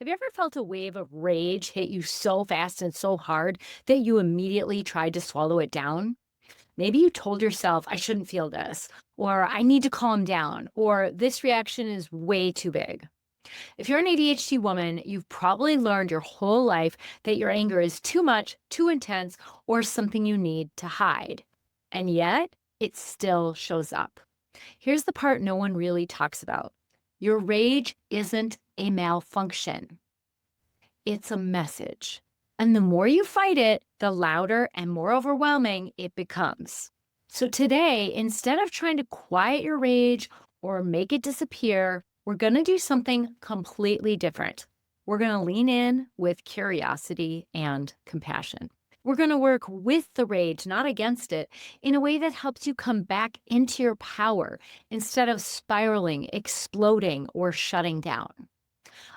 Have you ever felt a wave of rage hit you so fast and so hard that you immediately tried to swallow it down? Maybe you told yourself, I shouldn't feel this, or I need to calm down, or this reaction is way too big. If you're an ADHD woman, you've probably learned your whole life that your anger is too much, too intense, or something you need to hide. And yet, it still shows up. Here's the part no one really talks about: your rage isn't a malfunction. It's a message. And the more you fight it, the louder and more overwhelming it becomes. So today, instead of trying to quiet your rage or make it disappear, we're going to do something completely different. We're going to lean in with curiosity and compassion. We're going to work with the rage, not against it, in a way that helps you come back into your power instead of spiraling, exploding, or shutting down.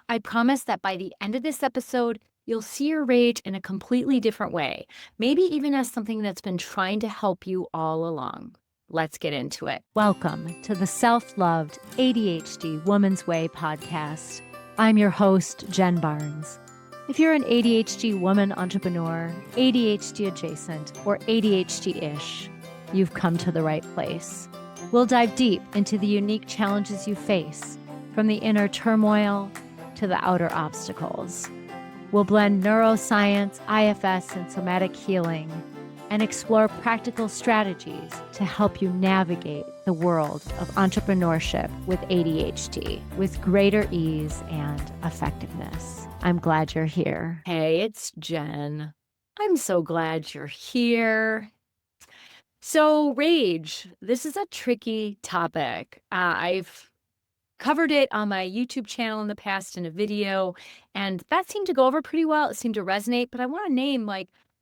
I promise that by the end of this episode, you'll see your rage in a completely different way, maybe even as something that's been trying to help you all along. Let's get into it. Welcome to the Self-Loved ADHD Woman's Way podcast. I'm your host, Jen Barnes. If you're an ADHD woman entrepreneur, ADHD adjacent, or ADHD-ish, you've come to the right place. We'll dive deep into the unique challenges you face, from the inner turmoil to the outer obstacles. We'll blend neuroscience, IFS, and somatic healing and explore practical strategies to help you navigate the world of entrepreneurship with ADHD with greater ease and effectiveness. I'm glad you're here. Hey, it's Jen. I'm so glad you're here. So, rage. This is a tricky topic. I've covered it on my YouTube channel in the past in a video, and that seemed to go over pretty well. It seemed to resonate, but I want to name,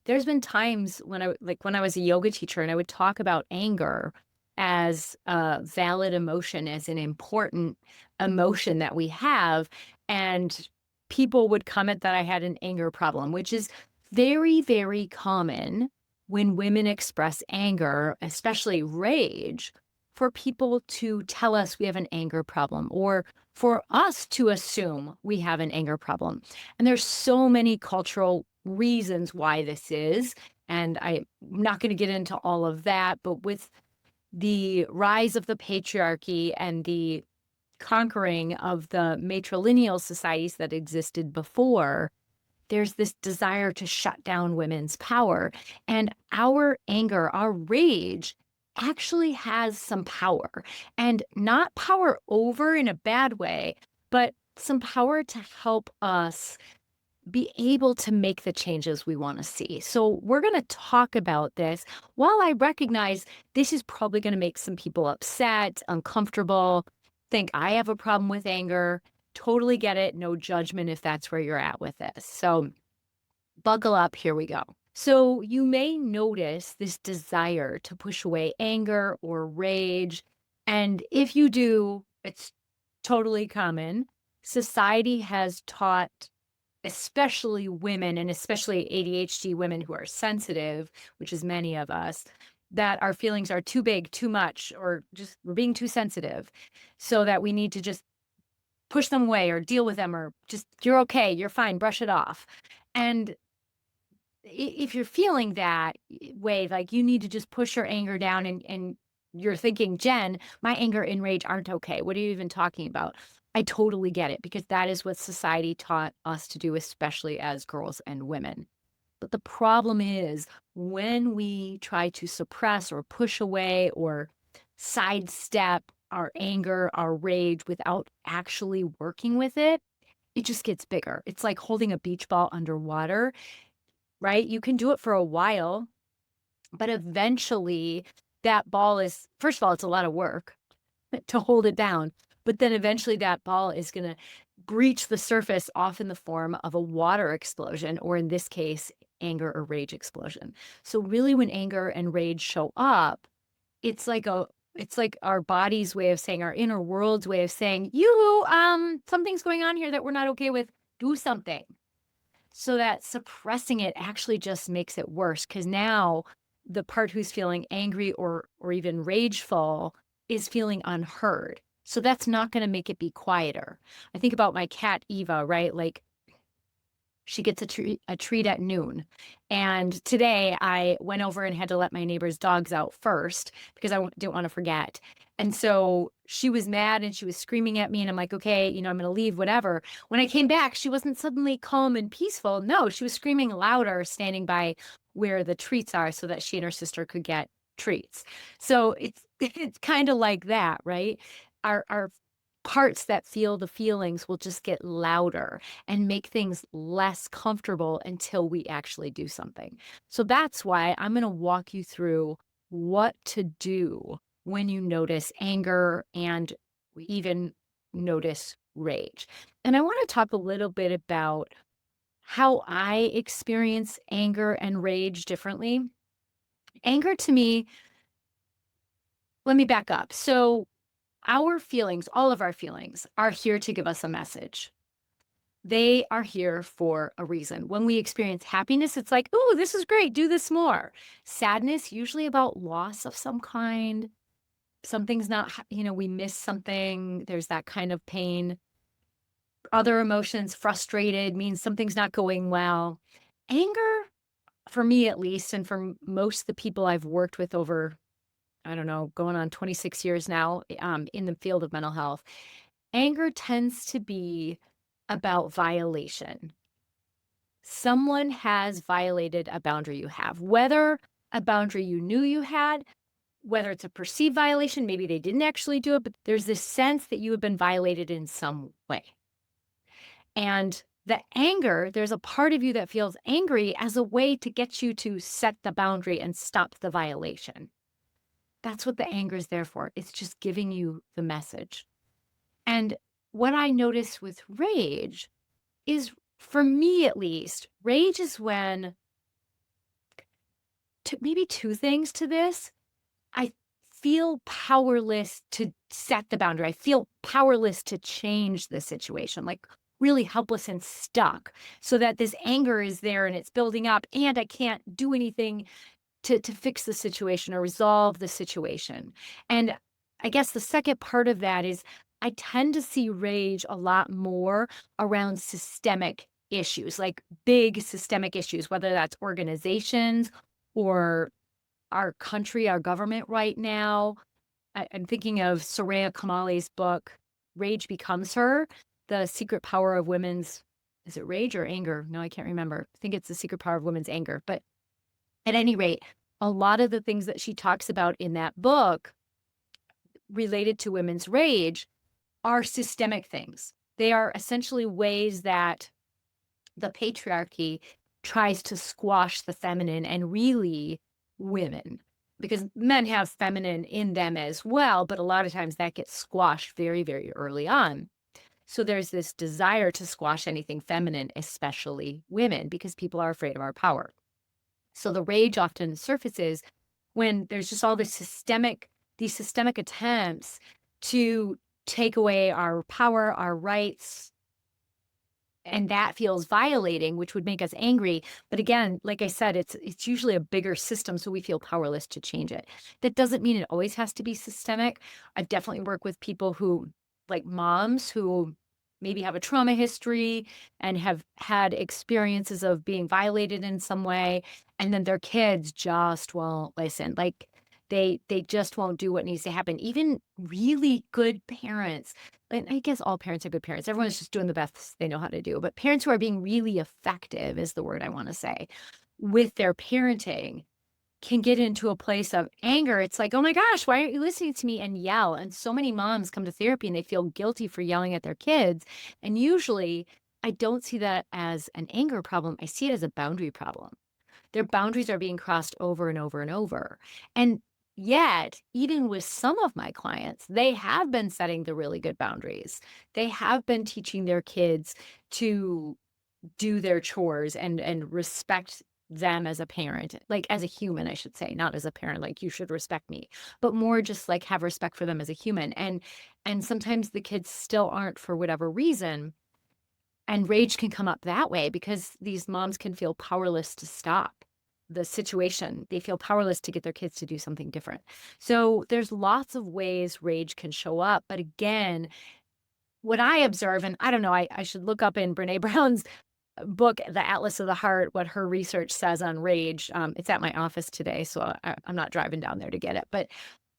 there's been times when I was a yoga teacher and I would talk about anger as a valid emotion, as an important emotion that we have. And people would comment that I had an anger problem, which is very, very common when women express anger, especially rage, for people to tell us we have an anger problem or for us to assume we have an anger problem. And there's so many cultural reasons why this is. And I'm not going to get into all of that, but with the rise of the patriarchy and the conquering of the matrilineal societies that existed before, there's this desire to shut down women's power. And our anger, our rage, actually has some power, and not power over in a bad way, but some power to help us be able to make the changes we want to see. So we're going to talk about this. While I recognize this is probably going to make some people upset, uncomfortable, think I have a problem with anger, totally get it. No judgment if that's where you're at with this. So buckle up. Here we go. So you may notice this desire to push away anger or rage. And if you do, it's totally common. Society has taught, especially women and especially ADHD women who are sensitive, which is many of us, that our feelings are too big, too much, or just we're being too sensitive, so that we need to just push them away or deal with them, or just, you're okay, you're fine, brush it off. And if you're feeling that way, like you need to just push your anger down, and you're thinking, Jen, my anger and rage aren't okay. What are you even talking about? I totally get it, because that is what society taught us to do, especially as girls and women. But the problem is when we try to suppress or push away or sidestep our anger, our rage without actually working with it, it just gets bigger. It's like holding a beach ball underwater, right? You can do it for a while, but eventually that ball is, first of all, it's a lot of work to hold it down. But then eventually that ball is going to breach the surface, off in the form of a water explosion, or in this case, anger or rage explosion. So really, when anger and rage show up, it's like our body's way of saying, our inner world's way of saying, something's going on here that we're not okay with. Do something. So that suppressing it actually just makes it worse, because now the part who's feeling angry or even rageful is feeling unheard. So that's not going to make it be quieter. I think about my cat, Eva, right? Like, she gets a treat at noon. And today I went over and had to let my neighbor's dogs out first because didn't want to forget. And so she was mad and she was screaming at me. And I'm like, okay, I'm going to leave, whatever. When I came back, she wasn't suddenly calm and peaceful. No, she was screaming louder, standing by where the treats are so that she and her sister could get treats. So it's kind of like that, right? Our parts that feel the feelings will just get louder and make things less comfortable until we actually do something. So that's why I'm going to walk you through what to do when you notice anger and even notice rage. And I want to talk a little bit about how I experience anger and rage differently. Anger to me, let me back up. So, our feelings, all of our feelings, are here to give us a message. They are here for a reason. When we experience happiness, it's like, "Ooh, this is great, do this more." Sadness, usually about loss of some kind. Something's not, we miss something, there's that kind of pain. Other emotions, frustrated, means something's not going well. Anger, for me at least, and for most of the people I've worked with over, I don't know, going on 26 years now, in the field of mental health, anger tends to be about violation. Someone has violated a boundary you have, whether a boundary you knew you had, whether it's a perceived violation, maybe they didn't actually do it, but there's this sense that you have been violated in some way. And the anger, there's a part of you that feels angry as a way to get you to set the boundary and stop the violation. That's what the anger is there for. It's just giving you the message. And what I notice with rage is, for me at least, rage is when, maybe two things to this. I feel powerless to set the boundary. I feel powerless to change the situation, like really helpless and stuck, so that this anger is there and it's building up and I can't do anything to fix the situation or resolve the situation. And I guess the second part of that is I tend to see rage a lot more around systemic issues, like big systemic issues, whether that's organizations or our country, our government right now. I'm thinking of Soraya Kamali's book, Rage Becomes Her, The Secret Power of Women's, is it rage or anger? No, I can't remember. I think it's The Secret Power of Women's Anger. But at any rate, a lot of the things that she talks about in that book related to women's rage are systemic things. They are essentially ways that the patriarchy tries to squash the feminine and really women, because men have feminine in them as well, but a lot of times that gets squashed very, very early on. So there's this desire to squash anything feminine, especially women, because people are afraid of our power. So the rage often surfaces when there's just all these systemic attempts to take away our power, our rights, and that feels violating, which would make us angry. But again, like I said, it's usually a bigger system, so we feel powerless to change it. That doesn't mean it always has to be systemic. I've definitely worked with people who, like moms, who maybe have a trauma history and have had experiences of being violated in some way, and then their kids just won't listen. Like they just won't do what needs to happen. Even really good parents, and I guess all parents are good parents. Everyone's just doing the best they know how to do. But parents who are being really effective is the word I want to say with their parenting can get into a place of anger. It's like, oh my gosh, why aren't you listening to me, and yell? And so many moms come to therapy and they feel guilty for yelling at their kids. And usually I don't see that as an anger problem. I see it as a boundary problem. Their boundaries are being crossed over and over and over. And yet, even with some of my clients, they have been setting the really good boundaries. They have been teaching their kids to do their chores and respect them as a parent, like as a human, I should say, not as a parent, like you should respect me, but more just like have respect for them as a human. And sometimes the kids still aren't for whatever reason. And rage can come up that way because these moms can feel powerless to stop the situation. They feel powerless to get their kids to do something different. So there's lots of ways rage can show up. But again, what I observe, and I don't know, I should look up in Brene Brown's book, The Atlas of the Heart, what her research says on rage. It's at my office today, so I'm not driving down there to get it. But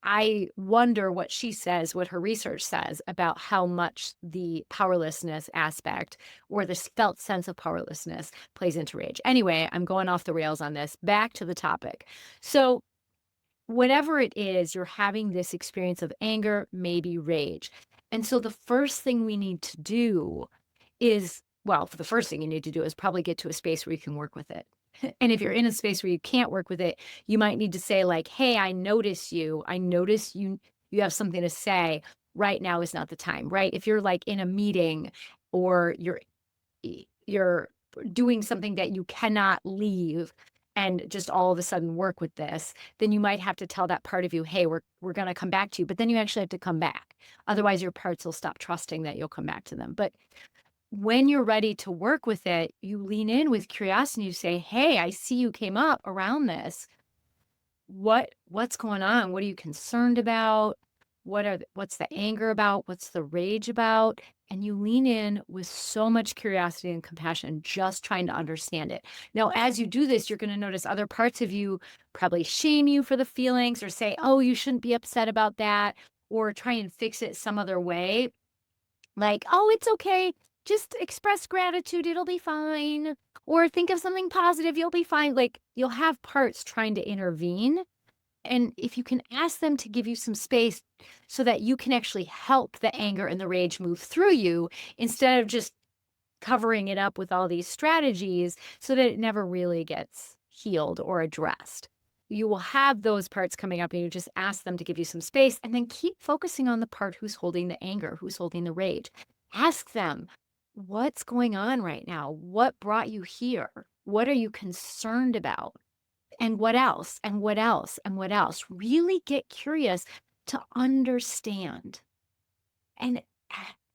I wonder what she says, what her research says about how much the powerlessness aspect or this felt sense of powerlessness plays into rage. Anyway, I'm going off the rails on this. Back to the topic. So, whatever it is, you're having this experience of anger, maybe rage. And so, the first thing we need to do is well, the first thing you need to do is probably get to a space where you can work with it. And if you're in a space where you can't work with it, you might need to say like, "Hey, I notice you. I notice you have something to say. Right now is not the time." Right? If you're like in a meeting or you're doing something that you cannot leave and just all of a sudden work with this, then you might have to tell that part of you, "Hey, we're going to come back to you." But then you actually have to come back. Otherwise, your parts will stop trusting that you'll come back to them. But when you're ready to work with it, you lean in with curiosity. You say, "Hey, I see you came up around this. What's going on? What are you concerned about? What's the anger about? What's the rage about?" And you lean in with so much curiosity and compassion, just trying to understand it. Now, as you do this, you're going to notice other parts of you probably shame you for the feelings or say, "Oh, you shouldn't be upset about that," or try and fix it some other way. Like, "Oh, it's okay. Just express gratitude. It'll be fine." Or think of something positive. You'll be fine. Like, you'll have parts trying to intervene. And if you can ask them to give you some space so that you can actually help the anger and the rage move through you instead of just covering it up with all these strategies so that it never really gets healed or addressed. You will have those parts coming up and you just ask them to give you some space and then keep focusing on the part who's holding the anger, who's holding the rage. Ask them, "What's going on right now? What brought you here? What are you concerned about? And what else? And what else? And what else?" Really get curious to understand and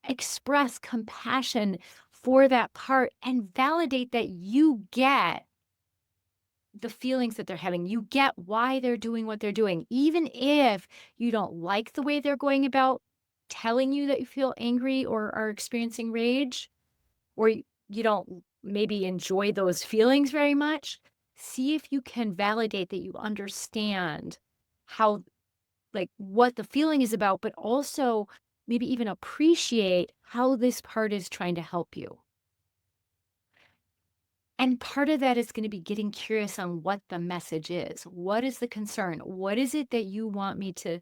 express compassion for that part and validate that you get the feelings that they're having. You get why they're doing what they're doing. Even if you don't like the way they're going about telling you that you feel angry or are experiencing rage, or you don't maybe enjoy those feelings very much, see if you can validate that you understand how, like, what the feeling is about, but also maybe even appreciate how this part is trying to help you. And part of that is going to be getting curious on what the message is. What is the concern? What is it that you want me to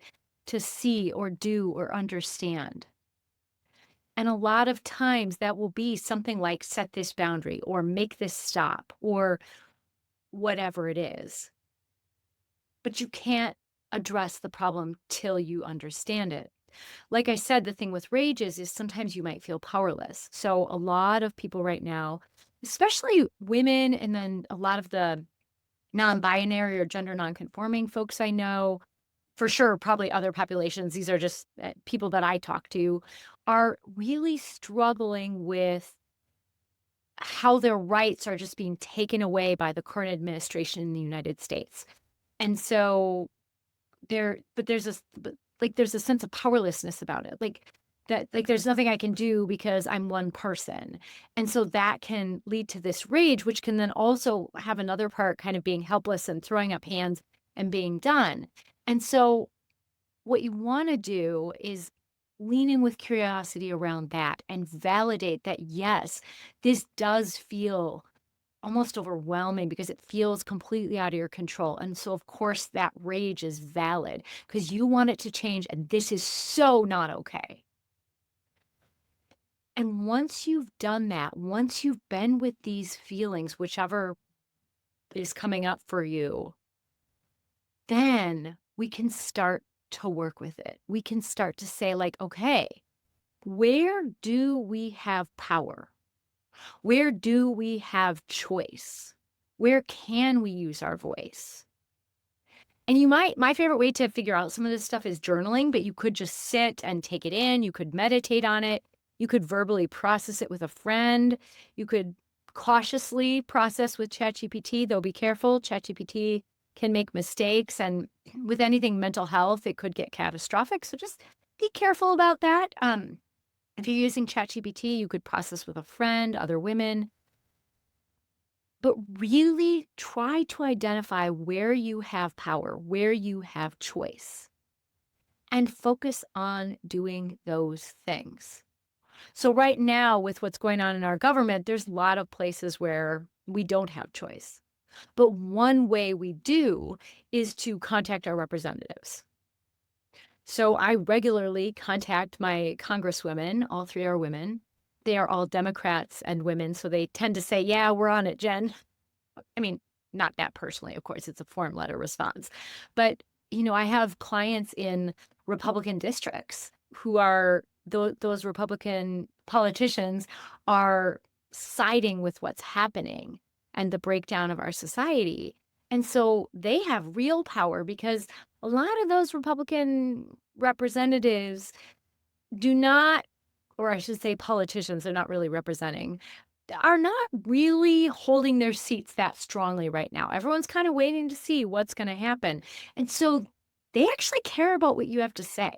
see or do or understand? And a lot of times that will be something like set this boundary or make this stop or whatever it is. But you can't address the problem till you understand it. Like I said, the thing with rage is sometimes you might feel powerless. So a lot of people right now, especially women, and then a lot of the non-binary or gender non-conforming folks I know, for sure, probably other populations, these are just people that I talk to, are really struggling with how their rights are just being taken away by the current administration in the United States. And so there's a sense of powerlessness about it. Like that, like there's nothing I can do because I'm one person. And so that can lead to this rage, which can then also have another part kind of being helpless and throwing up hands and being done. And so what you want to do is lean in with curiosity around that and validate that, yes, this does feel almost overwhelming because it feels completely out of your control. And so, of course, that rage is valid because you want it to change. And this is so not okay. And once you've done that, once you've been with these feelings, whichever is coming up for you, then we can start to work with it. We can start to say, like, okay, where do we have power? Where do we have choice? Where can we use our voice? And my favorite way to figure out some of this stuff is journaling, but you could just sit and take it in. You could meditate on it. You could verbally process it with a friend. You could cautiously process with ChatGPT, though be careful. ChatGPT can make mistakes. And with anything mental health, it could get catastrophic. So just be careful about that. If you're using ChatGPT, you could process with a friend, other women. but really try to identify where you have power, where you have choice, and focus on doing those things. So, right now, with what's going on in our government, there's a lot of places where we don't have choice. But one way we do is to contact our representatives. So I regularly contact my congresswomen. All three are women. They are all Democrats and women. So they tend to say, yeah, we're on it, Jen. I mean, not that personally, of course, it's a form letter response. But, I have clients in Republican districts who are those Republican politicians are siding with what's happening and the breakdown of our society. And so they have real power because a lot of those Republican representatives do not, or I should say politicians, they're not really representing, are not really holding their seats that strongly right now. Everyone's kind of waiting to see what's going to happen. And so they actually care about what you have to say.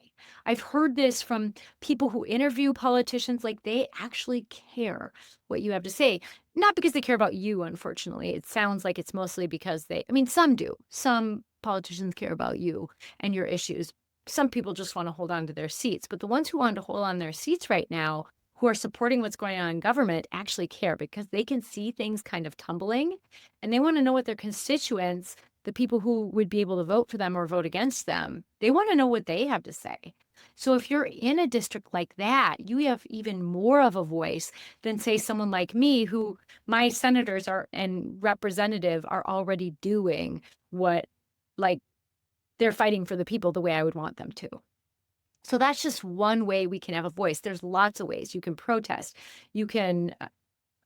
I've heard this from people who interview politicians, like they actually care what you have to say. Not because they care about you, unfortunately. It sounds like it's mostly because some do. Some politicians care about you and your issues. Some people just want to hold on to their seats. But the ones who want to hold on their seats right now, who are supporting what's going on in government, actually care because they can see things kind of tumbling and they want to know what their constituents, the people who would be able to vote for them or vote against them, they want to know what they have to say. So if you're in a district like that, you have even more of a voice than, say, someone like me, who my senators are and representative are already doing what, like, they're fighting for the people the way I would want them to. So that's just one way we can have a voice. There's lots of ways. You can protest. You can,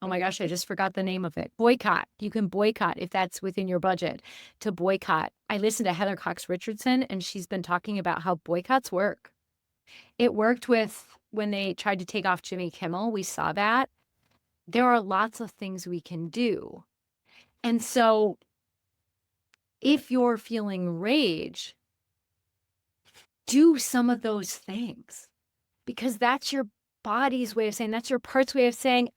oh my gosh, I just forgot the name of it. Boycott. You can boycott if that's within your budget to boycott. I listened to Heather Cox Richardson, and she's been talking about how boycotts work. It worked with when they tried to take off Jimmy Kimmel. We saw that. There are lots of things we can do. And so if you're feeling rage, do some of those things. Because that's your body's way of saying, that's your part's way of saying,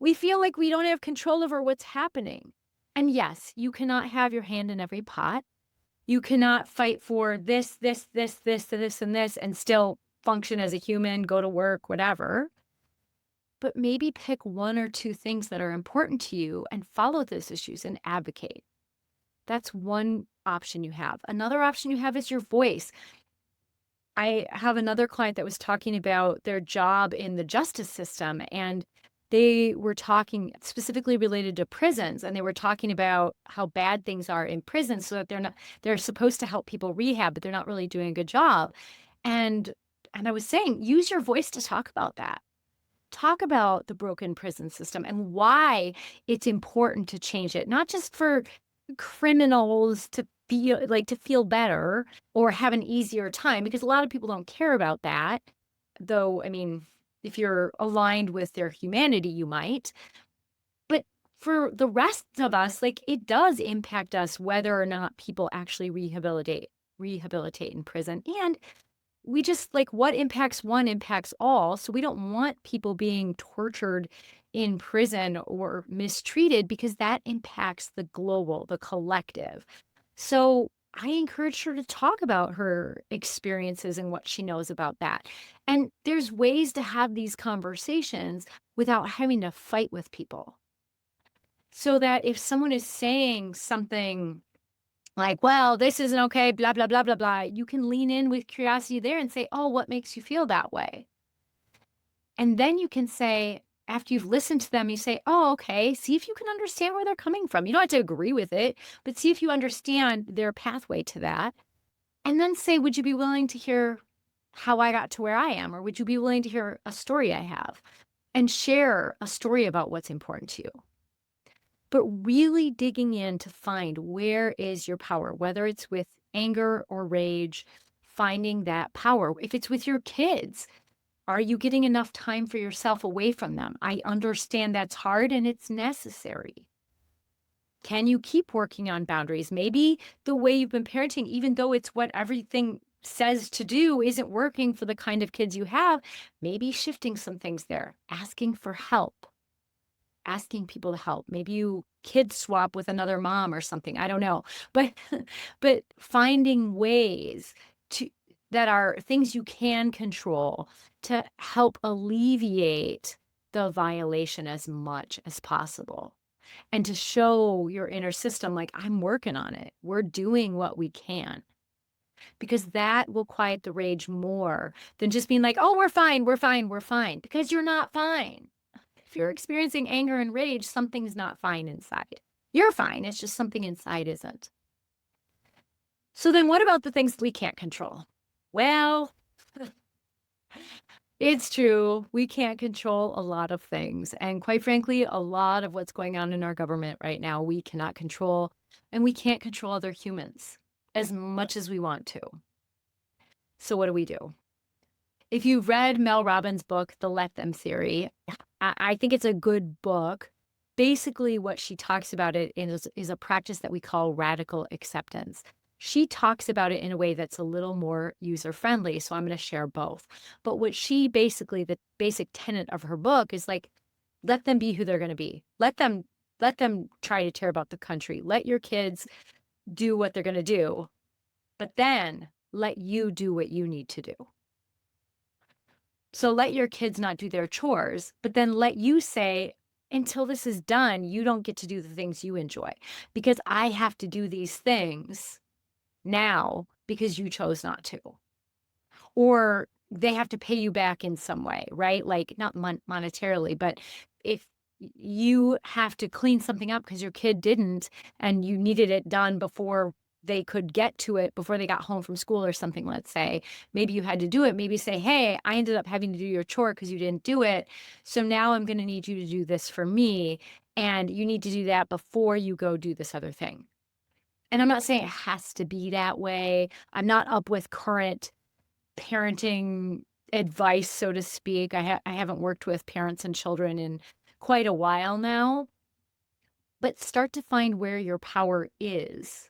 we feel like we don't have control over what's happening. And yes, you cannot have your hand in every pot. You cannot fight for this, and this, and still function as a human, go to work, whatever. But maybe pick one or two things that are important to you and follow those issues and advocate. That's one option you have. Another option you have is your voice. I have another client that was talking about their job in the justice system, and they were talking specifically related to prisons, and they were talking about how bad things are in prisons, so that they're supposed to help people rehab, but they're not really doing a good job. And I was saying, use your voice to talk about that. Talk about the broken prison system and why it's important to change it, not just for criminals to feel better or have an easier time, because a lot of people don't care about that. Though, I mean, if you're aligned with their humanity, you might. But for the rest of us, like, it does impact us whether or not people actually rehabilitate in prison. And we just, like, what impacts one impacts all. So we don't want people being tortured in prison or mistreated, because that impacts the global, the collective. So I encouraged her to talk about her experiences and what she knows about that. And there's ways to have these conversations without having to fight with people. So that if someone is saying something like, well, this isn't okay, blah, blah, blah, blah, blah, you can lean in with curiosity there and say, oh, what makes you feel that way? And then you can say, after you've listened to them, you say, oh, okay, see if you can understand where they're coming from. You don't have to agree with it, but see if you understand their pathway to that. And then say, would you be willing to hear how I got to where I am? Or would you be willing to hear a story I have? And share a story about what's important to you. But really digging in to find where is your power, whether it's with anger or rage, finding that power. If it's with your kids, are you getting enough time for yourself away from them? I understand that's hard and it's necessary. Can you keep working on boundaries? Maybe the way you've been parenting, even though it's what everything says to do, isn't working for the kind of kids you have. Maybe shifting some things there, asking for help. asking people to help. Maybe you kid swap with another mom or something. I don't know. But but finding ways to that are things you can control to help alleviate the violation as much as possible and to show your inner system like I'm working on it. We're doing what we can because that will quiet the rage more than just being like, "Oh, we're fine, we're fine, we're fine," because you're not fine. If you're experiencing anger and rage, something's not fine inside. You're fine, it's just something inside isn't. So then what about the things we can't control? Well, it's true. We can't control a lot of things. And quite frankly, a lot of what's going on in our government right now, we cannot control, and we can't control other humans as much as we want to. So what do we do? If you've read Mel Robbins' book, The Let Them Theory, I think it's a good book. Basically, what she talks about it is a practice that we call radical acceptance. She talks about it in a way that's a little more user friendly. So I'm going to share both. But what she basically, the basic tenet of her book is like, let them be who they're going to be. Let them try to tear about the country. Let your kids do what they're going to do. But then let you do what you need to do. So let your kids not do their chores, but then let you say, until this is done, you don't get to do the things you enjoy because I have to do these things now because you chose not to. Or they have to pay you back in some way, right? Like not monetarily, but if you have to clean something up because your kid didn't and you needed it done before they could get to it before they got home from school or something, let's say, maybe you had to do it. Maybe say, hey, I ended up having to do your chore because you didn't do it. So now I'm going to need you to do this for me. And you need to do that before you go do this other thing. And I'm not saying it has to be that way. I'm not up with current parenting advice, so to speak. I haven't worked with parents and children in quite a while now. But start to find where your power is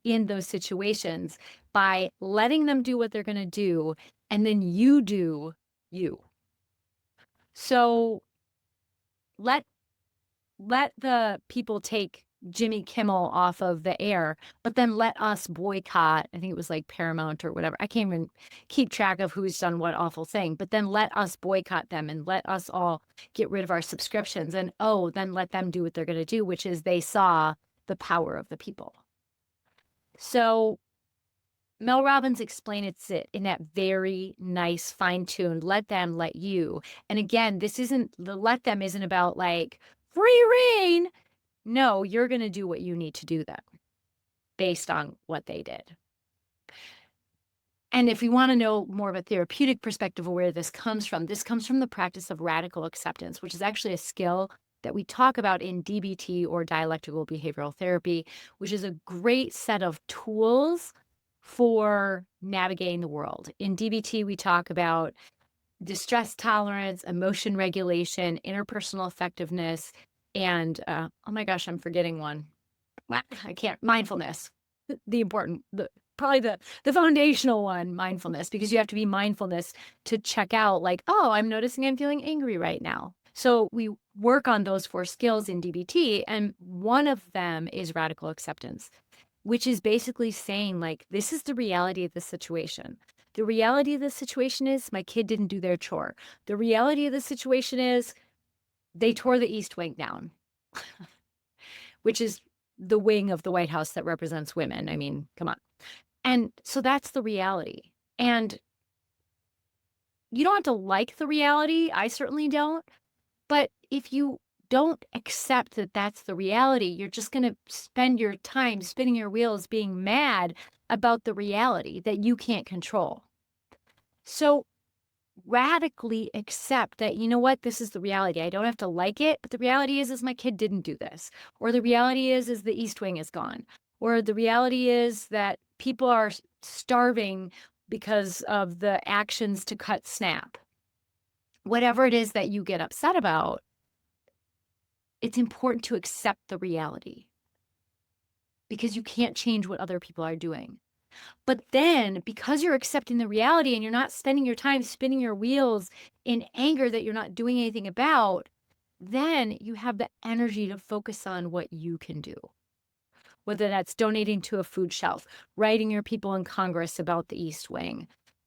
in those situations by letting them do what they're going to do, and then you do you. So let the people take Jimmy Kimmel off of the air, but then let us boycott. I think it was like Paramount or whatever. I can't even keep track of who's done what awful thing, but then let us boycott them and let us all get rid of our subscriptions. And then let them do what they're going to do, which is they saw the power of the people. So Mel Robbins explains it in that very nice, fine-tuned, let them, let you. And again, the let them isn't about like free reign. No, you're going to do what you need to do then based on what they did. And if you want to know more of a therapeutic perspective of where this comes from the practice of radical acceptance, which is actually a skill that we talk about in DBT or dialectical behavioral therapy, which is a great set of tools for navigating the world. In DBT, we talk about distress tolerance, emotion regulation, interpersonal effectiveness, and oh my gosh, I'm forgetting one. I can't. Mindfulness, probably the foundational one, mindfulness, because you have to be mindfulness to check out like, oh, I'm noticing I'm feeling angry right now. So we work on those 4 skills in DBT, and one of them is radical acceptance, which is basically saying like, this is the reality of the situation. The reality of the situation is my kid didn't do their chore. The reality of the situation is they tore the East Wing down, which is the wing of the White House that represents women. I mean, come on. And so that's the reality. And you don't have to like the reality. I certainly don't. But if you don't accept that that's the reality, you're just going to spend your time spinning your wheels being mad about the reality that you can't control. So radically accept that, you know what, this is the reality. I don't have to like it, but the reality is my kid didn't do this. Or the reality is the East Wing is gone. Or the reality is that people are starving because of the actions to cut SNAP. Whatever it is that you get upset about, it's important to accept the reality because you can't change what other people are doing. But then, because you're accepting the reality and you're not spending your time spinning your wheels in anger that you're not doing anything about, then you have the energy to focus on what you can do, whether that's donating to a food shelf, writing your people in Congress about the East Wing,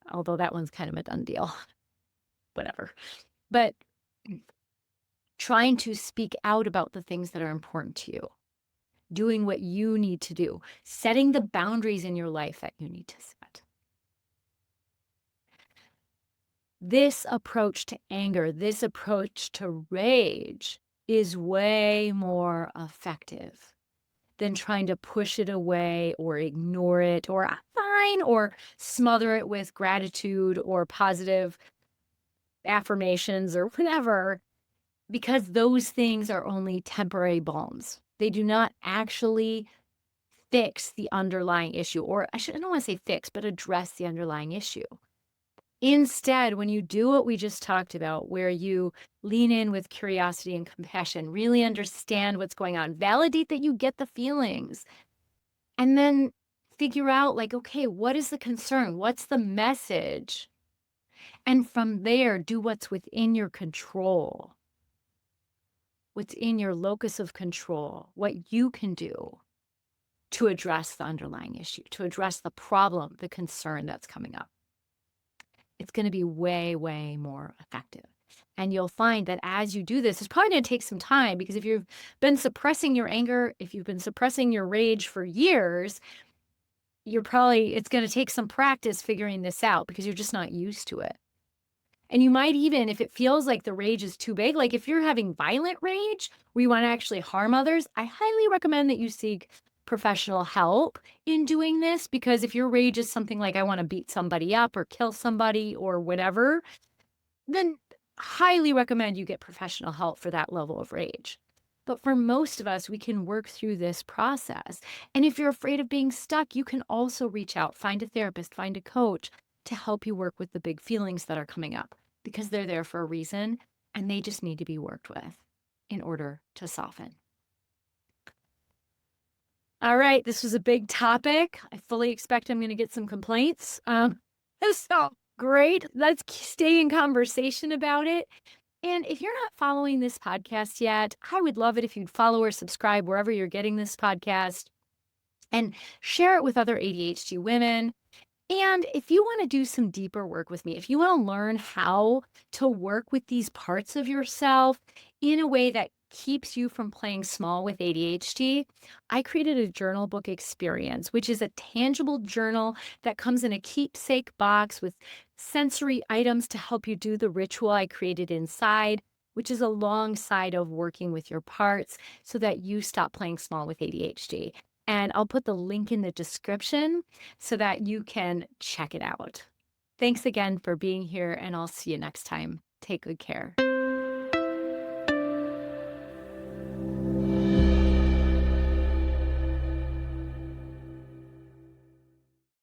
although that one's kind of a done deal, whatever. But trying to speak out about the things that are important to you, doing what you need to do, setting the boundaries in your life that you need to set. This approach to anger, this approach to rage is way more effective than trying to push it away or ignore it or fine or smother it with gratitude or positive affirmations or whatever, because those things are only temporary balms. They do not actually fix the underlying issue, or I don't want to say fix, but address the underlying issue. Instead, when you do what we just talked about, where you lean in with curiosity and compassion, really understand what's going on, validate that you get the feelings, and then figure out, like, okay, what is the concern? What's the message? And from there, do what's within your control, what's in your locus of control, what you can do to address the underlying issue, to address the problem, the concern that's coming up. It's going to be way, way more effective. And you'll find that as you do this, it's probably going to take some time, because if you've been suppressing your anger, if you've been suppressing your rage for years, it's going to take some practice figuring this out, because you're just not used to it. And you might even, if it feels like the rage is too big, like if you're having violent rage where you want to actually harm others, I highly recommend that you seek professional help in doing this, because if your rage is something like I want to beat somebody up or kill somebody or whatever, then highly recommend you get professional help for that level of rage. But for most of us, we can work through this process. And if you're afraid of being stuck, you can also reach out, find a therapist, find a coach to help you work with the big feelings that are coming up, because they're there for a reason and they just need to be worked with in order to soften. All right, this was a big topic. I fully expect I'm going to get some complaints. So great. Let's stay in conversation about it. And if you're not following this podcast yet, I would love it if you'd follow or subscribe wherever you're getting this podcast and share it with other ADHD women. And if you want to do some deeper work with me, if you want to learn how to work with these parts of yourself in a way that keeps you from playing small with ADHD, I created a journal book experience, which is a tangible journal that comes in a keepsake box with sensory items to help you do the ritual I created inside, which is alongside of working with your parts so that you stop playing small with ADHD. And I'll put the link in the description so that you can check it out. Thanks again for being here, and I'll see you next time. Take good care.